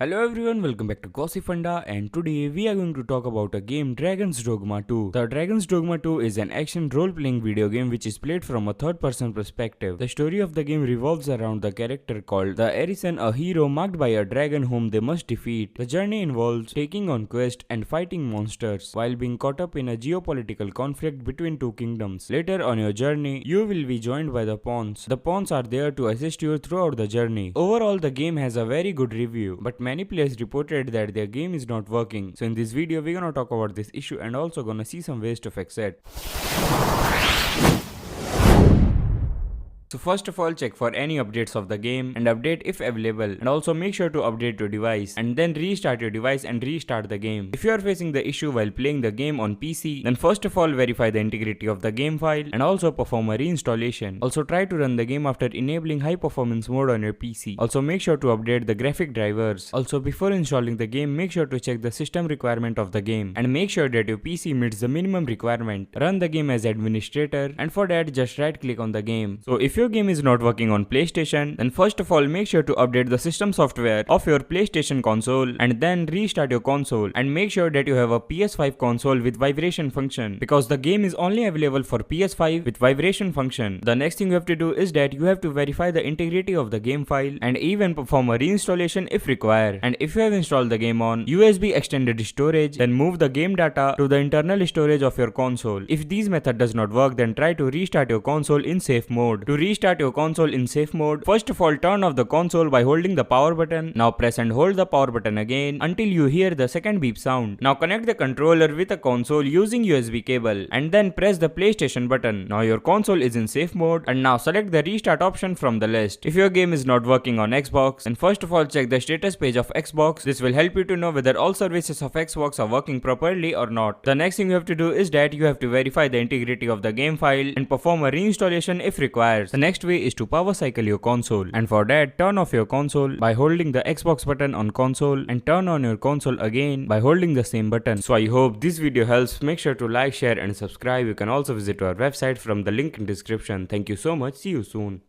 Hello everyone, welcome back to Gossipfunda, and today we are going to talk about a game Dragon's Dogma 2. The Dragon's Dogma 2 is an action role-playing video game which is played from a third-person perspective. The story of the game revolves around the character called the Arisen, a hero marked by a dragon whom they must defeat. The journey involves taking on quests and fighting monsters while being caught up in a geopolitical conflict between two kingdoms. Later on your journey, you will be joined by the pawns. The pawns are there to assist you throughout the journey. Overall, the game has a very good review, but many players reported that their game is not working. So in this video we're gonna talk about this issue and also gonna see some ways to fix it. So first of all, check for any updates of the game and update if available, and also make sure to update your device and then restart your device and restart the game. If you are facing the issue while playing the game on PC, then first of all verify the integrity of the game file and also perform a reinstallation. Also try to run the game after enabling high performance mode on your PC. Also make sure to update the graphic drivers. Also before installing the game, make sure to check the system requirement of the game and make sure that your PC meets the minimum requirement. Run the game as administrator, and for that just right click on the game. So if your game is not working on PlayStation, then first of all make sure to update the system software of your PlayStation console and then restart your console, and make sure that you have a PS5 console with vibration function, because the game is only available for PS5 with vibration function. The next thing you have to do is that you have to verify the integrity of the game file and even perform a reinstallation if required. And if you have installed the game on USB extended storage, then move the game data to the internal storage of your console. If these method does not work, then try to restart your console in safe mode. To restart your console in safe mode, first of all turn off the console by holding the power button. Now press and hold the power button again until you hear the second beep sound. Now connect the controller with a console using USB cable and then press the PlayStation button. Now your console is in safe mode, and now select the restart option from the list. If your game is not working on Xbox, then first of all check the status page of Xbox. This will help you to know whether all services of Xbox are working properly or not. The next thing you have to do is that you have to verify the integrity of the game file and perform a reinstallation if required. The next way is to power cycle your console, and for that turn off your console by holding the Xbox button on console and turn on your console again by holding the same button. So I hope this video helps. Make sure to like, share and subscribe. You can also visit our website from the link in description. Thank you so much. See you soon.